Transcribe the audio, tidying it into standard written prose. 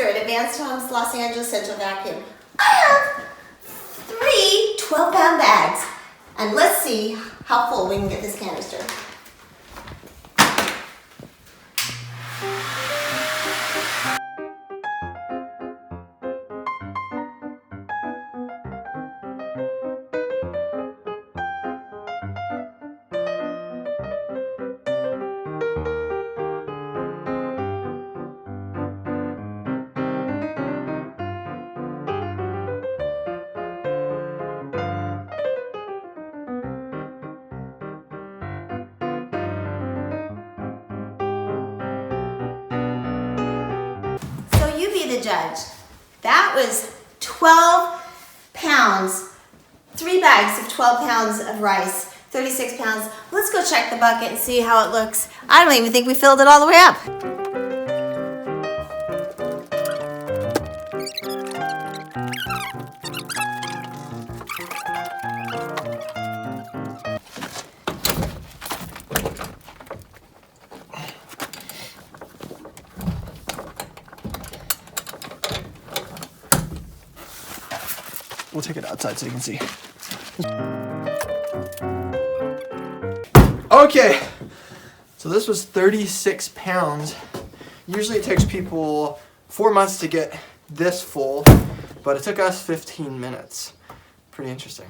here at Advanced Homes Los Angeles Central Vacuum. I have 3 12-pound bags. And let's see how full we can get this canister. You be the judge. That was 12 pounds, 3 bags of 12 pounds of rice, 36 pounds. Let's go check the bucket and see how it looks. I don't even think we filled it all the way up. We'll take it outside so you can see. Okay, so this was 36 pounds. Usually it takes people 4 months to get this full, but it took us 15 minutes. Pretty interesting.